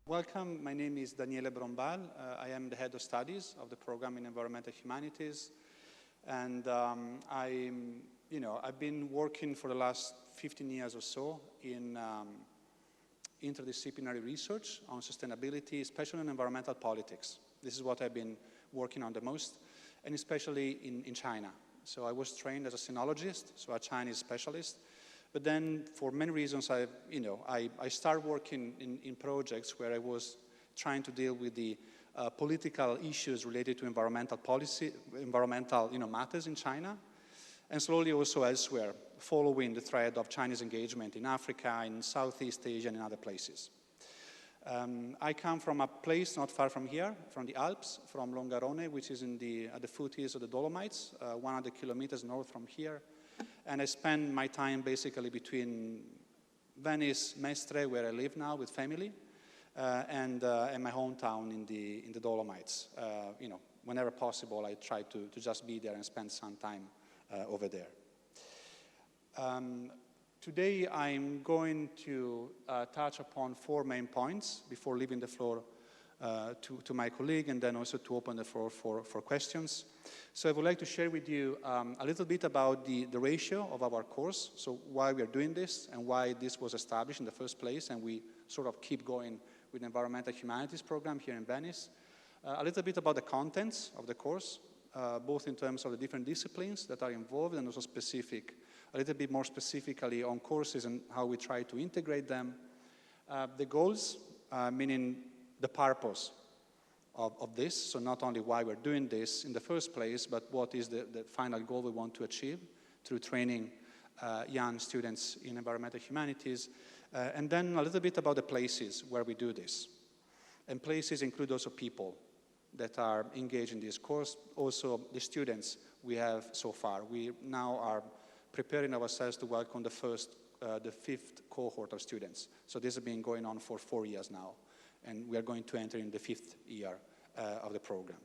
Welcome, my name is Daniele Brombal. I am the head of studies of the program in environmental humanities. And I've been working for the last 15 years or so in interdisciplinary research on sustainability, especially in environmental politics. This is what I've been working on the most, and especially in China. So I was trained as a sinologist, so a Chinese specialist. But then, for many reasons, I started working in projects where I was trying to deal with the political issues related to environmental policy, environmental matters in China, and slowly also elsewhere, following the thread of Chinese engagement in Africa, in Southeast Asia, and in other places. I come from a place not far from here, from the Alps, from Longarone, which is at the foothills of the Dolomites, 100 kilometers north from here. And I spend my time basically between Venice, Mestre, where I live now with family, and my hometown in the Dolomites. Whenever possible, I try to just be there and spend some time over there. Today, I'm going to touch upon 4 main points before leaving the floor to my colleague, and then also to open the floor for questions. So I would like to share with you a little bit about the ratio of our course, so why we are doing this and why this was established in the first place, and we sort of keep going with the Environmental Humanities program here in Venice. A little bit about the contents of the course, both in terms of the different disciplines that are involved and also a little bit more specifically on courses and how we try to integrate them. The goals, meaning the purpose of this, so not only why we're doing this in the first place, but what is the final goal we want to achieve through training young students in environmental humanities, and then a little bit about the places where we do this. And places include also people that are engaged in this course, also the students we have so far. We now are preparing ourselves to welcome the 5th cohort of students. So this has been going on for 4 years now, and we are going to enter in the 5th year of the program.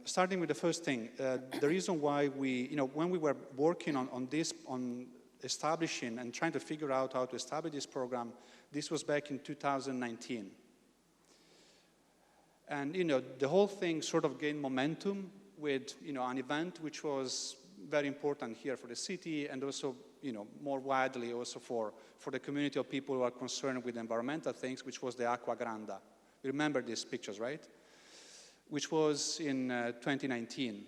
Starting with the first thing, the reason why when we were working on establishing and trying to figure out how to establish this program, this was back in 2019. And, the whole thing sort of gained momentum with, an event which was very important here for the city and also, more widely also for the community of people who are concerned with environmental things, which was the Acqua Granda. You remember these pictures, right? Which was in 2019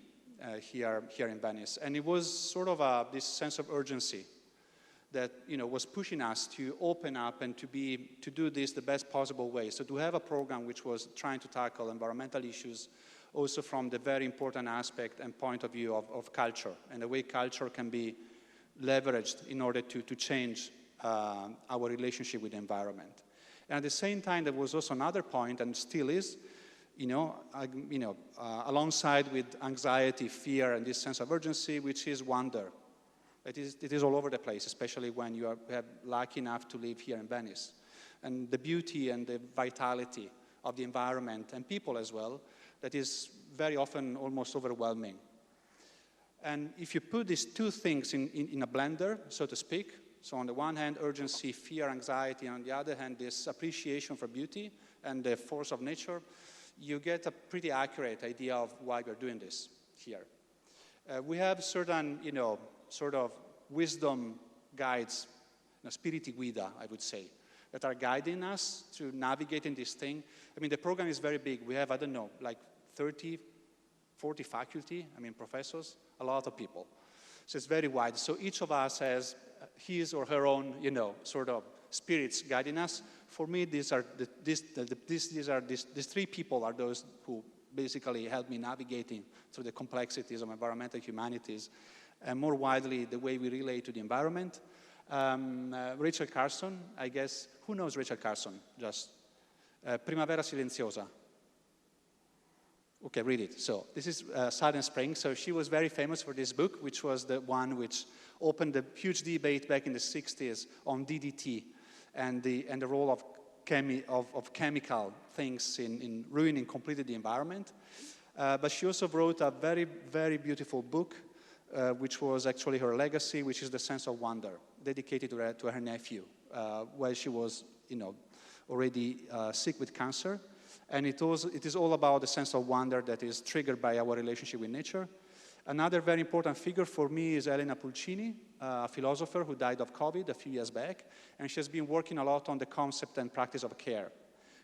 here in Venice. And it was sort of this sense of urgency that, was pushing us to open up and to do this the best possible way. So to have a program which was trying to tackle environmental issues also from the very important aspect and point of view of culture and the way culture can be leveraged in order to change our relationship with the environment. And at the same time, there was also another point, and still is, alongside with anxiety, fear, and this sense of urgency, which is wonder. It is all over the place, especially when you are lucky enough to live here in Venice. And the beauty and the vitality of the environment and people as well, that is very often almost overwhelming. And if you put these 2 things in a blender, so to speak, so on the one hand, urgency, fear, anxiety, and on the other hand, this appreciation for beauty and the force of nature, you get a pretty accurate idea of why we're doing this here. We have certain, sort of wisdom guides, spiriti guida, I would say, that are guiding us to navigating this thing. I mean, the program is very big. We have, I don't know, like 30, 40 faculty, professors, a lot of people. So it's very wide. So each of us has his or her own, sort of spirits guiding us. For me, these 3 people are those who basically help me navigating through the complexities of environmental humanities, and more widely, the way we relate to the environment. Rachel Carson, I guess, who knows Rachel Carson? Just Primavera Silenziosa. Okay, read it. So this is Silent Spring. So she was very famous for this book, which was the one which opened the huge debate back in the 60s on DDT and the role of chemical things in ruining completely the environment. But she also wrote a very, very beautiful book, which was actually her legacy, which is The Sense of Wonder, dedicated to her nephew, while she was, already sick with cancer. And it is all about the sense of wonder that is triggered by our relationship with nature. Another very important figure for me is Elena Pulcini, a philosopher who died of COVID a few years back. And she has been working a lot on the concept and practice of care,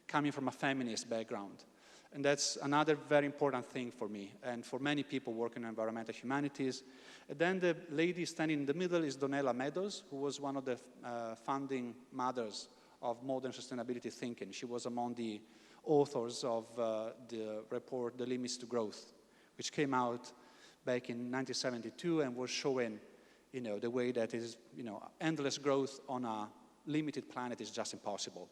coming from a feminist background. And that's another very important thing for me and for many people working in environmental humanities. And then the lady standing in the middle is Donella Meadows, who was one of the founding mothers of modern sustainability thinking. She was among the authors of the report, The Limits to Growth, which came out back in 1972 and was showing, the way that is, endless growth on a limited planet is just impossible.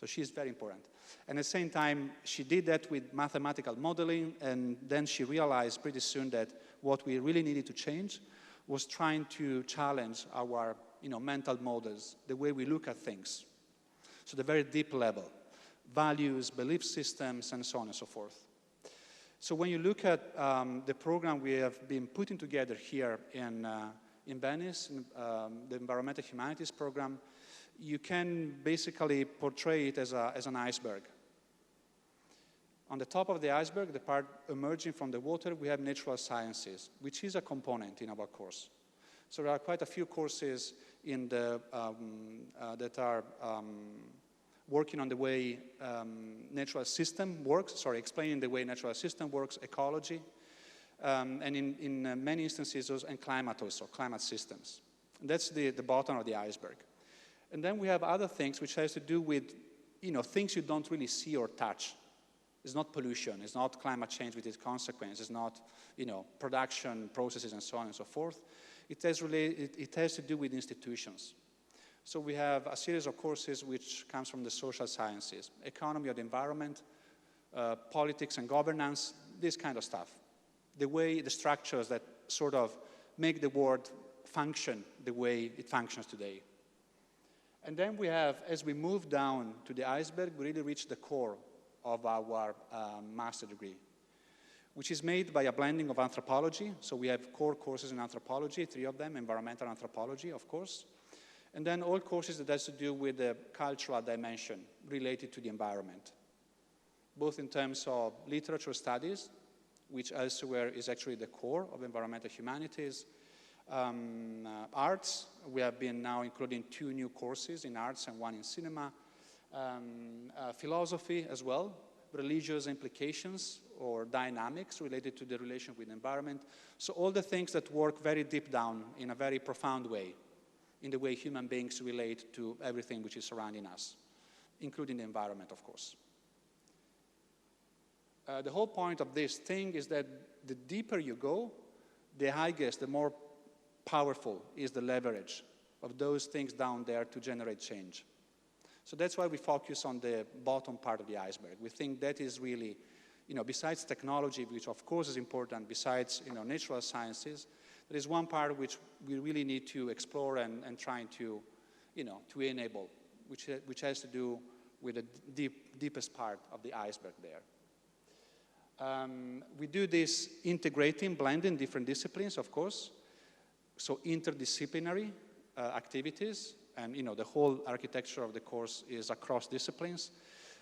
So she's very important. And at the same time, she did that with mathematical modeling, and then she realized pretty soon that what we really needed to change was trying to challenge our mental models, the way we look at things. So the very deep level, values, belief systems, and so on and so forth. So when you look at the program we have been putting together here in Venice, the Environmental Humanities program, you can basically portray it as an iceberg. On the top of the iceberg, the part emerging from the water, we have natural sciences, which is a component in our course. So there are quite a few courses in the, that are working on the way natural system works, explaining the way natural system works, ecology, and in many instances, and climate also, climate systems. And that's the bottom of the iceberg. And then we have other things which has to do with, things you don't really see or touch. It's not pollution, it's not climate change with its consequences, it's not, production processes and so on and so forth. It has to do with institutions. So we have a series of courses which comes from the social sciences, economy of the environment, politics and governance, this kind of stuff. The structures that sort of make the world function the way it functions today. And then we have, as we move down to the iceberg, we really reach the core of our master degree, which is made by a blending of anthropology. So we have core courses in anthropology, 3 of them, environmental anthropology, of course. And then all courses that has to do with the cultural dimension related to the environment, both in terms of literature studies, which elsewhere is actually the core of environmental humanities, arts, we have been now including 2 new courses in arts and 1 in cinema, philosophy as well, religious implications or dynamics related to the relation with the environment. So all the things that work very deep down in a very profound way, in the way human beings relate to everything which is surrounding us, including the environment, of course. The whole point of this thing is that the deeper you go, the highest, the more powerful is the leverage of those things down there to generate change. So that's why we focus on the bottom part of the iceberg. We think that is really, besides technology, which of course is important, besides, natural sciences, there is one part which we really need to explore and trying to, to enable, which has to do with the deepest part of the iceberg there. We do this integrating, blending different disciplines, of course. So interdisciplinary activities, and the whole architecture of the course is across disciplines.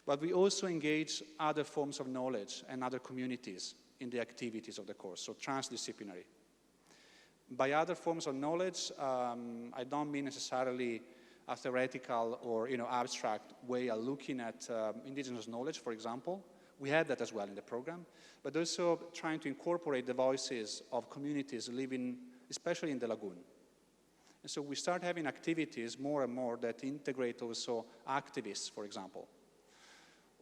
But we also engage other forms of knowledge and other communities in the activities of the course, so transdisciplinary. By other forms of knowledge, I don't mean necessarily a theoretical or abstract way of looking at indigenous knowledge, for example. We have that as well in the program, but also trying to incorporate the voices of communities living, especially in the lagoon. And so we start having activities more and more that integrate also activists, for example,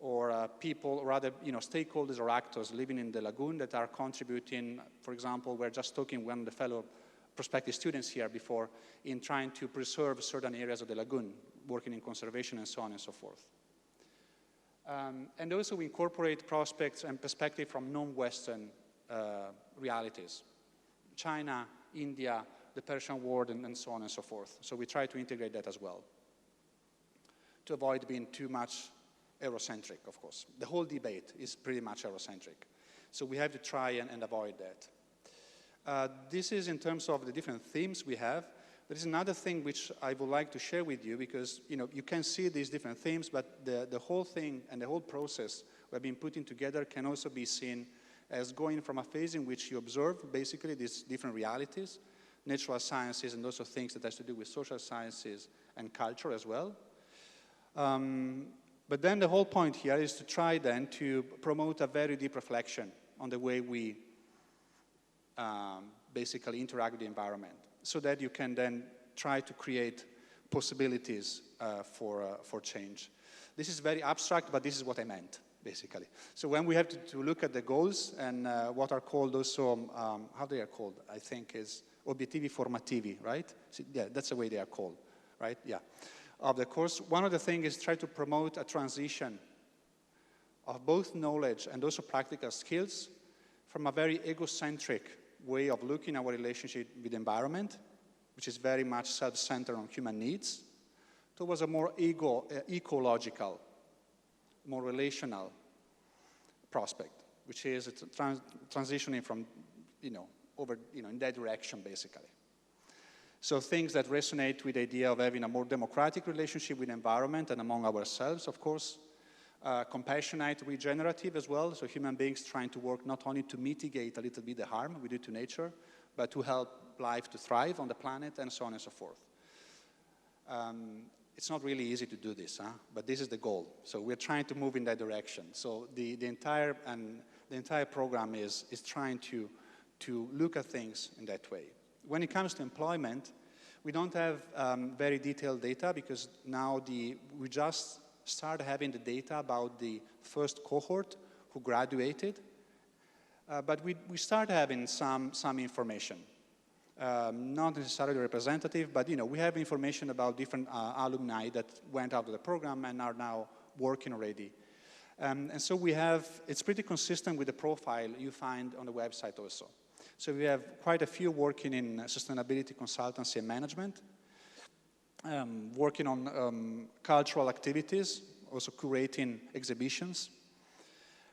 or people, or other stakeholders or actors living in the lagoon that are contributing. For example, we're just talking with one of the fellow prospective students here before in trying to preserve certain areas of the lagoon, working in conservation and so on and so forth. And also we incorporate prospects and perspective from non-Western realities. China, India, the Persian world, and so on and so forth. So we try to integrate that as well, to avoid being too much Eurocentric, of course. The whole debate is pretty much Eurocentric. So we have to try and avoid that. This is in terms of the different themes we have. There is another thing which I would like to share with you, because you can see these different themes, but the whole thing and the whole process we have been putting together can also be seen as going from a phase in which you observe basically these different realities, natural sciences, and also things that has to do with social sciences and culture as well. But then the whole point here is to try then to promote a very deep reflection on the way we basically interact with the environment, so that you can then try to create possibilities for change. This is very abstract, but this is what I meant, basically. So when we have to look at the goals and what are called also, how they are called, I think is obiettivi formativi, right? So, yeah, that's the way they are called, right? Yeah. Of the course, one of the things is try to promote a transition of both knowledge and also practical skills from a very egocentric way of looking at our relationship with the environment, which is very much self-centered on human needs, towards a more ecological, more relational prospect, which is transitioning from, in that direction, basically. So things that resonate with the idea of having a more democratic relationship with the environment and among ourselves, of course, compassionate, regenerative as well, so human beings trying to work not only to mitigate a little bit the harm we do to nature, but to help life to thrive on the planet, and so on and so forth. It's not really easy to do this, but this is the goal. So we're trying to move in that direction. So the entire program is trying to look at things in that way. When it comes to employment, we don't have very detailed data, because now we just start having the data about the first cohort who graduated, but we start having some information. Not necessarily representative, but we have information about different alumni that went out of the program and are now working already. And so it's pretty consistent with the profile you find on the website also. So we have quite a few working in sustainability consultancy and management, working on cultural activities, also curating exhibitions,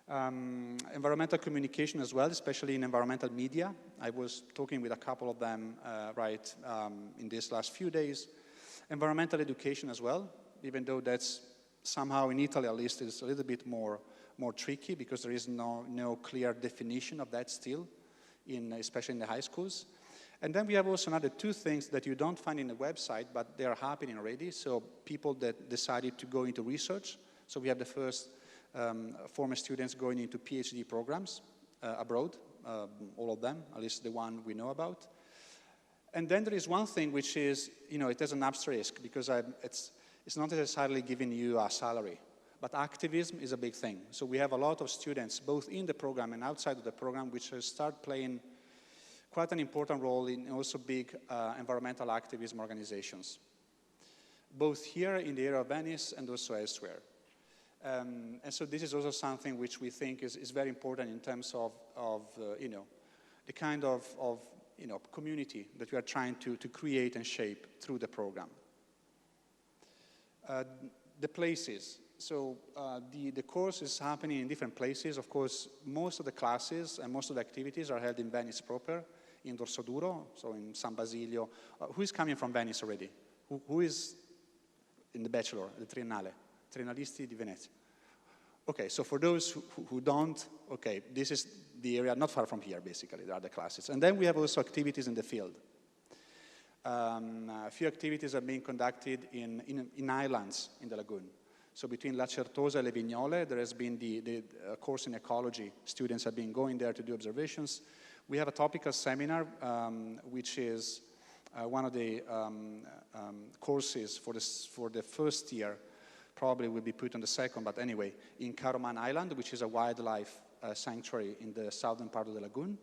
environmental communication as well, especially in environmental media. I was talking with a couple of them in these last few days. Environmental education as well, even though that's somehow in Italy at least is a little bit more tricky, because there is no clear definition of that still, especially in the high schools. And then we have also another two things that you don't find in the website, but they are happening already. So people that decided to go into research. So we have the first former students going into PhD programs abroad, all of them, at least the one we know about. And then there is one thing which is, it has an asterisk, because it's not necessarily giving you a salary, but activism is a big thing. So we have a lot of students, both in the program and outside of the program, which start playing quite an important role in also big environmental activism organizations, both here in the area of Venice and also elsewhere. And so this is also something which we think is very important in terms of the kind of community that we are trying to create and shape through the program. The places. So the course is happening in different places. Of course, most of the classes and most of the activities are held in Venice proper, in Dorsoduro, so in San Basilio. Who is coming from Venice already? Who is in the bachelor, the Triennale? Triennalisti di Venezia. Okay, so for those who don't, okay, this is the area not far from here, basically, there are the classes. And then we have also activities in the field. A few activities are being conducted in islands in the lagoon. So between La Certosa and Le Vignole, there has been the course in ecology. Students have been going there to do observations. We have a topical seminar, which is one of the courses for the first year, probably will be put on the second, but anyway, in Caroman Island, which is a wildlife sanctuary in the southern part of the lagoon,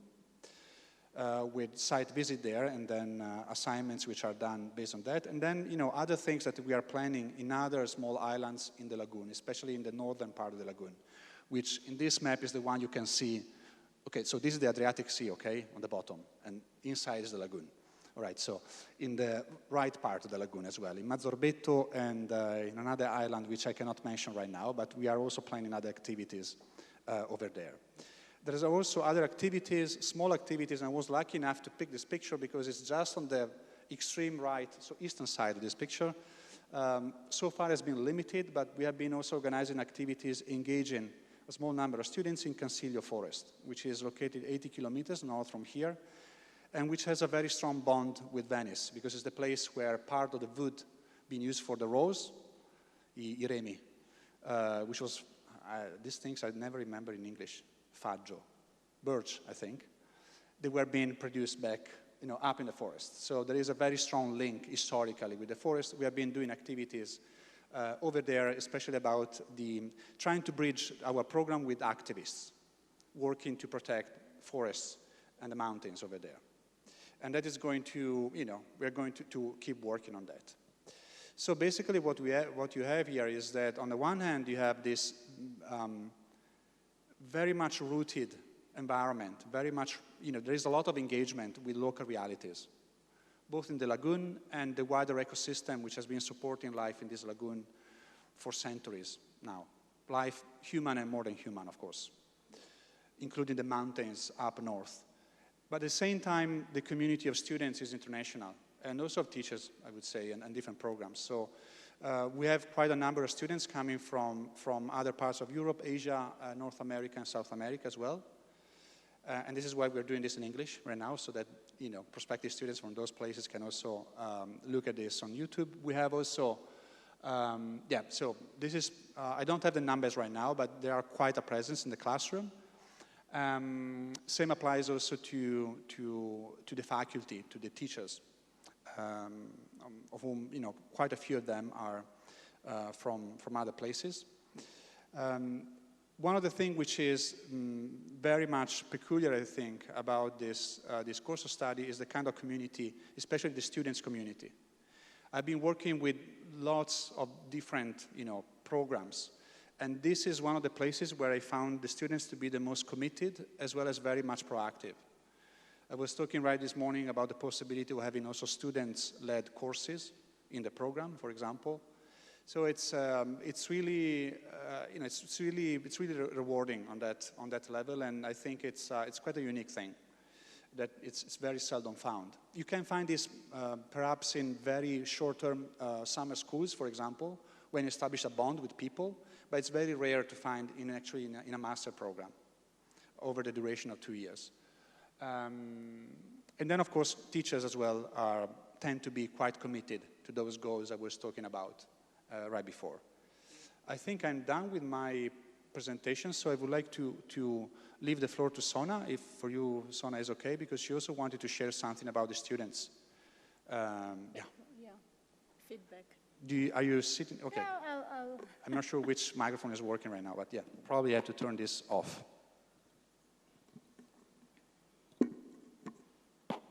with site visit there, and then assignments which are done based on that. And then, other things that we are planning in other small islands in the lagoon, especially in the northern part of the lagoon, which in this map is the one you can see. Okay, so this is the Adriatic Sea, okay, on the bottom, and inside is the lagoon. All right, so in the right part of the lagoon as well, in Mazzorbetto and in another island, which I cannot mention right now, but we are also planning other activities over there. There's also other activities, small activities, and I was lucky enough to pick this picture because it's just on the extreme right, so eastern side of this picture, so far has been limited, but we have been also organizing activities engaging a small number of students in Consiglio Forest, which is located 80 kilometers north from here, and which has a very strong bond with Venice, because it's the place where part of the wood being used for the rose, I remi, which was, these things I never remember in English, faggio, birch, I think, they were being produced back, up in the forest. So there is a very strong link historically with the forest. We have been doing activities over there, especially about trying to bridge our program with activists working to protect forests and the mountains over there. And that is going to, we're going to keep working on that. So basically what you have here is that on the one hand, you have this very much rooted environment, very much, there is a lot of engagement with local realities, both in the lagoon and the wider ecosystem which has been supporting life in this lagoon for centuries now. Life, human and more than human, of course, including the mountains up north. But at the same time, the community of students is international, and also of teachers, I would say, and different programs. So we have quite a number of students coming from other parts of Europe, Asia, North America, and South America as well. And this is why we're doing this in English right now, so that prospective students from those places can also look at this on YouTube. We have also, so this is, I don't have the numbers right now, but there are quite a presence in the classroom. Same applies also to the faculty, to the teachers, of whom quite a few of them are from other places. One of the things which is very much peculiar, I think, about this course of study is the kind of community, especially the students' community. I've been working with lots of different, programs, and this is one of the places where I found the students to be the most committed, as well as very much proactive. I was talking right this morning about the possibility of having also students-led courses in the program, for example. So it's really rewarding on that level, and I think it's quite a unique thing that it's very seldom found. You can find this perhaps in very short-term summer schools, for example, when you establish a bond with people, but it's very rare to find in a master program over the duration of 2 years. And then, of course, teachers as well tend to be quite committed to those goals I was talking about right before. I think I'm done with my presentation, so I would like to leave the floor to Sona, if for you, Sona, is okay, because she also wanted to share something about the students. Yeah, feedback. Are you sitting? Okay. Yeah, I'll... I'm not sure which microphone is working right now, but yeah, probably have to turn this off.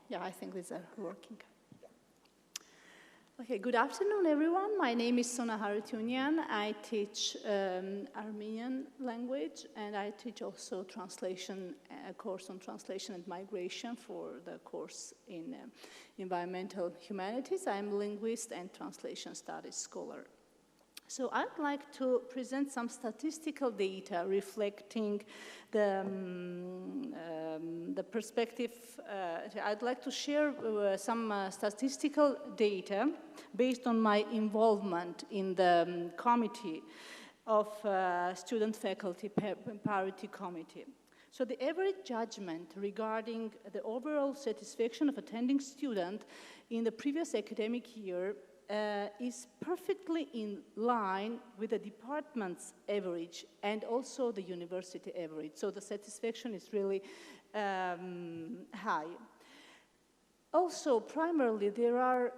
Yeah, I think these are working. Okay, good afternoon, everyone. My name is Sona Harutyunyan. I teach Armenian language, and I teach also a course on translation and migration for the course in environmental humanities. I'm a linguist and translation studies scholar. So I'd like to present some statistical data reflecting the perspective. I'd like to share some statistical data based on my involvement in the committee of student-faculty parity committee. So the average judgment regarding the overall satisfaction of attending student in the previous academic year is perfectly in line with the department's average and also the university average. So the satisfaction is really high. Also, primarily, there are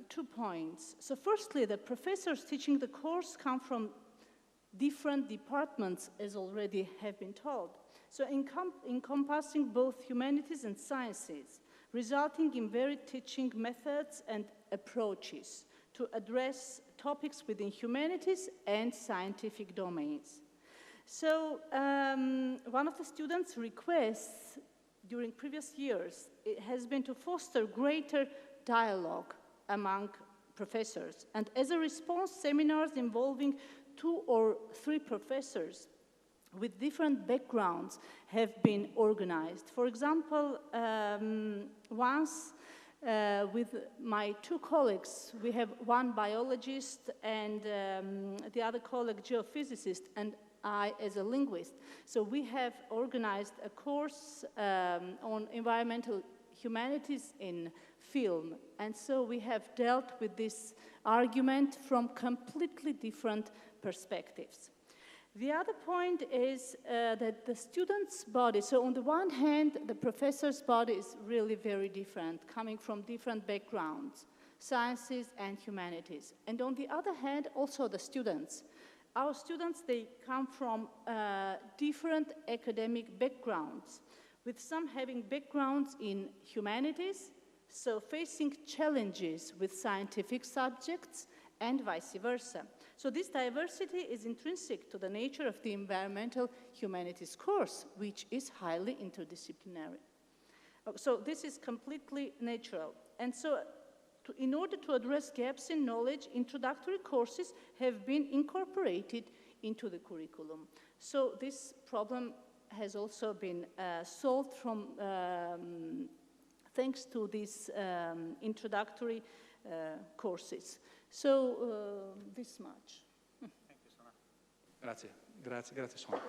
2 points. So firstly, the professors teaching the course come from different departments, as already have been told. So encompassing both humanities and sciences, resulting in varied teaching methods and approaches to address topics within humanities and scientific domains. So one of the students' requests during previous years has been to foster greater dialogue among professors. And as a response, seminars involving 2 or 3 professors with different backgrounds have been organized. For example, once with my two colleagues. We have one biologist and the other colleague geophysicist, and I as a linguist. So we have organized a course on environmental humanities in film. And so we have dealt with this argument from completely different perspectives. The other point is that the student's body, so on the one hand, the professor's body is really very different, coming from different backgrounds, sciences and humanities. And on the other hand, also the students. Our students, they come from different academic backgrounds, with some having backgrounds in humanities, so facing challenges with scientific subjects and vice versa. So this diversity is intrinsic to the nature of the environmental humanities course, which is highly interdisciplinary. So this is completely natural. And so in order to address gaps in knowledge, introductory courses have been incorporated into the curriculum. So this problem has also been solved from, thanks to these introductory courses. So this much. Thank you, Sona. Grazie, Sona.